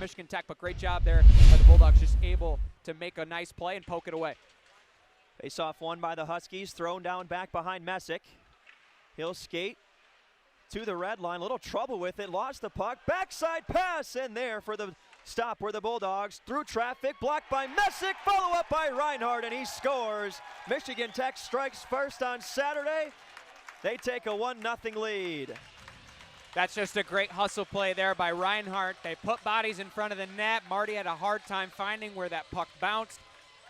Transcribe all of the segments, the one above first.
Michigan Tech, but great job there by the Bulldogs, just able to make a nice play and poke it away. Face-off won by the Huskies, thrown down back behind Messick. He'll skate to the red line, little trouble with it, lost the puck, backside pass, and there for the stop where the Bulldogs through traffic, blocked by Messick, follow up by Reinhardt, and he scores. Michigan Tech strikes first on Saturday. They take a 1-0 lead. That's just a great hustle play there by Reinhardt. They put bodies in front of the net. Marty had a hard time finding where that puck bounced,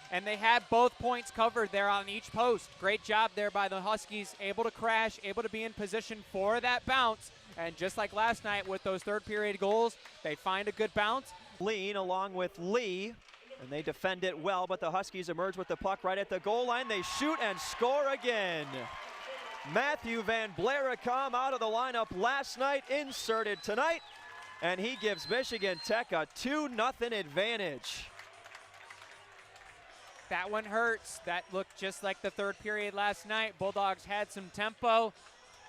and they had both points covered there on each post. Great job there by the Huskies, able to crash, able to be in position for that bounce. And just like last night with those third period goals, they find a good bounce. Lean along with Lee, and they defend it well, but the Huskies emerge with the puck right at the goal line. They shoot and score again. Matthew Van Blaricom out of the lineup last night, inserted tonight, and he gives Michigan Tech a 2-0 advantage. That one hurts. That looked just like the third period last night. Bulldogs had some tempo,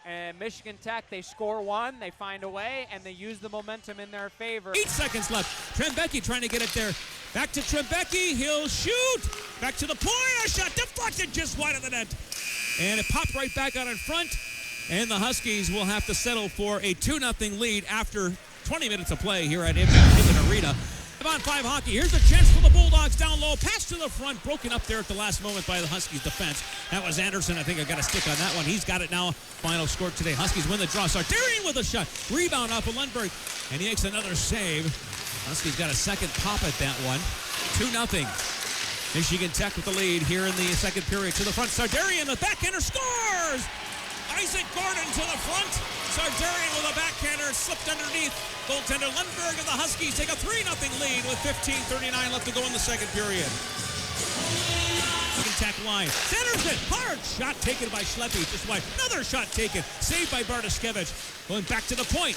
and Michigan Tech, they score one, they find a way, and they use the momentum in their favor. 8 seconds left. Trembecki trying to get it there. Back to Trembecki, he'll shoot. Back to the point, a shot deflected just wide of the net. And it popped right back out in front, and the Huskies will have to settle for a 2-0 lead after 20 minutes of play here at Inman Arena. 5-on-5 hockey. Here's a chance for the Bulldogs down low. Pass to the front, broken up there at the last moment by the Huskies defense. That was Anderson. I think I got a stick on that one. He's got it now. Final score today. Huskies win the draw. Sardarian with a shot. Rebound off of Lundberg, and he makes another save. Huskies got a second pop at that one. 2-0. Michigan Tech with the lead here in the second period. To the front, Sardarian, the backhander, scores! Isaac Gordon to the front. Sardarian with a backhander, slipped underneath. Goaltender Lundberg and the Huskies take a 3-0 lead with 15:39 left to go in the second period. Michigan Tech line. Sanderson, hard shot taken by Schleppe. Just wide. Another shot taken. Saved by Bartoskevich. Going back to the point.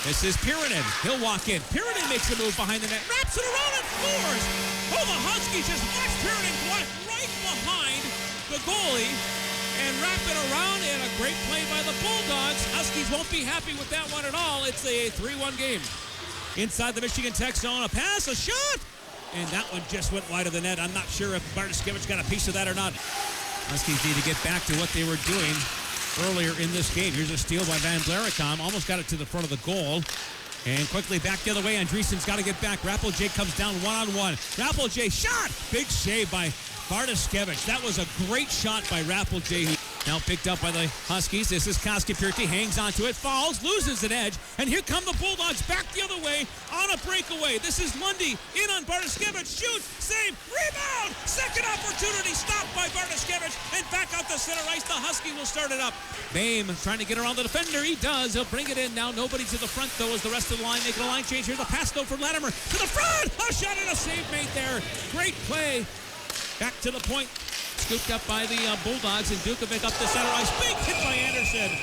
This is Pirinen. He'll walk in. Pirinen makes a move behind the net. Wraps it around and scores. Oh, the Huskies just watched Pirinen walk right behind the goalie and wrap it around, and a great play by the Bulldogs. Huskies won't be happy with that one at all. It's a 3-1 game. Inside the Michigan Tech zone, a pass, a shot, and that one just went wide of the net. I'm not sure if Bartoskevich got a piece of that or not. Huskies need to get back to what they were doing earlier in this game. Here's a steal by Van Blaricom. Almost got it to the front of the goal. And quickly back the other way. Andreessen's got to get back. Rappelje comes down one-on-one. Rappelje shot! Big save by Bartoskevich. That was a great shot by Rappelje. Now picked up by the Huskies. This is Koskipirti. Hangs onto it. Falls. Loses an edge. And here come the Bulldogs back the other way on a breakaway. This is Lundy. In on Bartoskevich. Shoot. Save. Rebound. Second opportunity. Stopped by Bartoskevich. And back out the center ice. The Huskies will start it up. Boehm trying to get around the defender. He does. He'll bring it in now. Nobody to the front, though, as the rest of the line making a line change. Here's a pass, though, for Latimer. To the front. A shot and a save made there. Great play. Back to the point. Scooped up by the Bulldogs, and Dukovic up the center ice. Big hit by Anderson.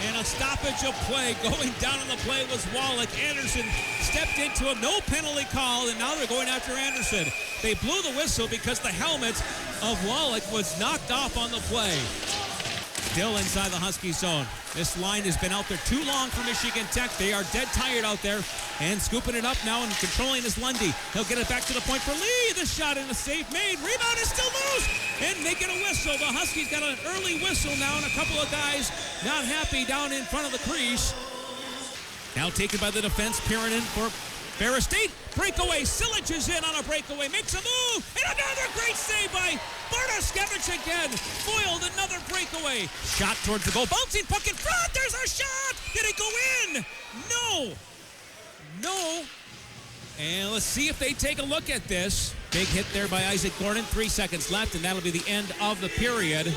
And a stoppage of play. Going down on the play was Wallach. Anderson stepped into him. No penalty call, and now they're going after Anderson. They blew the whistle because the helmet of Wallach was knocked off on the play. Still inside the Husky zone. This line has been out there too long for Michigan Tech. They are dead tired out there. And scooping it up now and controlling is Lundy. He'll get it back to the point for Lee. The shot and a save made. Rebound is still loose. And they get a whistle. The Huskies got an early whistle now, and a couple of guys not happy down in front of the crease. Now taken by the defense. Pirinen for Ferris State. Breakaway. Silic is in on a breakaway. Makes a move. And another great save by Bartoskevich again. Foiled another breakaway. Shot towards the goal. Bouncing puck in front. There's a shot. Did it go in? No. No. And let's see if they take a look at this. Big hit there by Isaac Gordon. 3 seconds left, and that'll be the end of the period.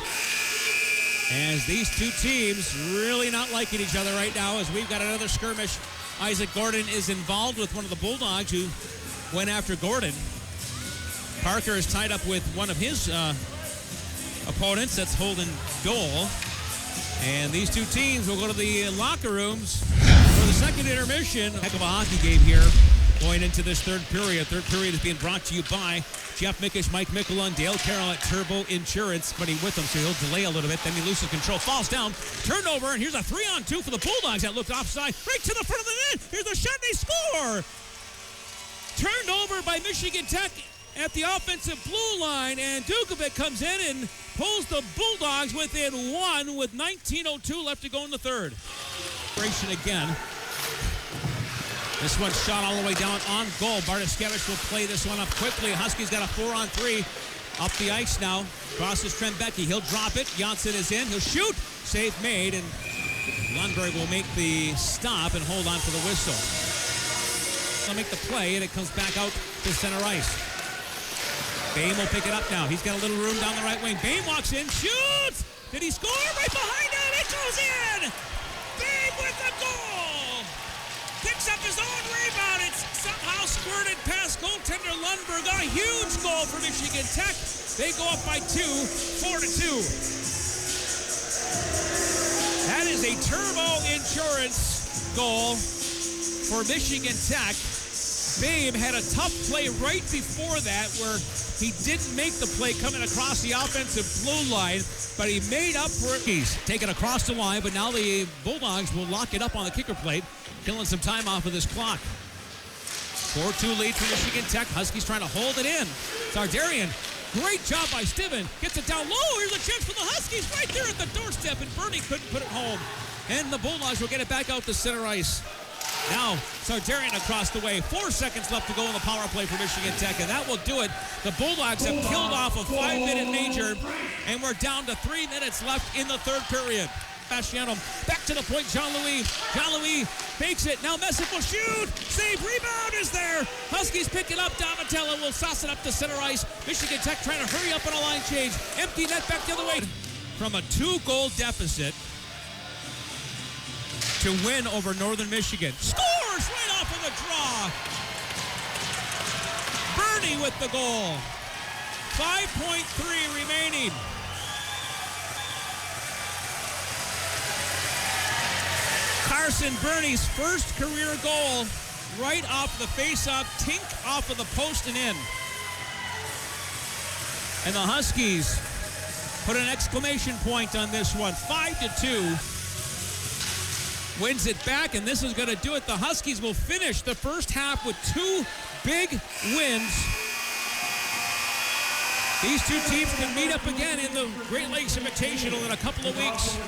As these two teams really not liking each other right now, as we've got another skirmish. Isaac Gordon is involved with one of the Bulldogs who went after Gordon. Parker is tied up with one of his opponents. That's Holden Dole. And these two teams will go to the locker rooms for the second intermission. Heck of a hockey game here Going into this third period. Third period is being brought to you by Jeff Mickish, Mike Mickelon, Dale Carroll at Turbo Insurance. But he's with them, so he'll delay a little bit. Then he loses control, falls down, turnover, and here's a 3-on-2 for the Bulldogs that looked offside. Right to the front of the net. Here's a shot, they score! Turned over by Michigan Tech at the offensive blue line, and Dukovic comes in and pulls the Bulldogs within one with 19:02 left to go in the third. Again. This one's shot all the way down on goal. Bartoskevich will play this one up quickly. Huskies got a 4-on-3 up the ice now. Crosses Trembecki. He'll drop it. Janssen is in. He'll shoot. Save made, and Lundberg will make the stop and hold on for the whistle. They'll make the play, and it comes back out to center ice. Boehm will pick it up now. He's got a little room down the right wing. Boehm walks in, shoots! Did he score? Right behind it! It goes in! Boehm with the goal! Picks up his own rebound. It's somehow squirted past goaltender Lundberg. A huge goal for Michigan Tech. They go up by 2, 4-2. That is a Turbo Insurance goal for Michigan Tech. Boehm had a tough play right before that where he didn't make the play coming across the offensive blue line, but he made up for it. He's taken across the line, but now the Bulldogs will lock it up on the kicker plate, killing some time off of this clock. 4-2 lead for Michigan Tech. Huskies trying to hold it in. Sardarian, great job by Stiven. Gets it down low. Here's a chance for the Huskies right there at the doorstep, and Bernie couldn't put it home. And the Bulldogs will get it back out to center ice. Now, Sardarian across the way. 4 seconds left to go in the power play for Michigan Tech, and that will do it. The Bulldogs have killed off a 5-minute major, and we're down to 3 minutes left in the third period. Fasciano back to the point, Jean-Louis. Jean-Louis fakes it. Now Messick will shoot. Save, rebound is there. Huskies pick it up. Donatella will sauce it up to center ice. Michigan Tech trying to hurry up on a line change. Empty net back the other way. From a 2-goal deficit to win over Northern Michigan. Scores right off of the draw. Bernie with the goal. 5.3 remaining. Carson Bernie's first career goal right off the face-off, tink off of the post and in. And the Huskies put an exclamation point on this one. 5-2. Wins it back, and this is going to do it. The Huskies will finish the first half with 2 big wins. These two teams can meet up again in the Great Lakes Invitational in a couple of weeks.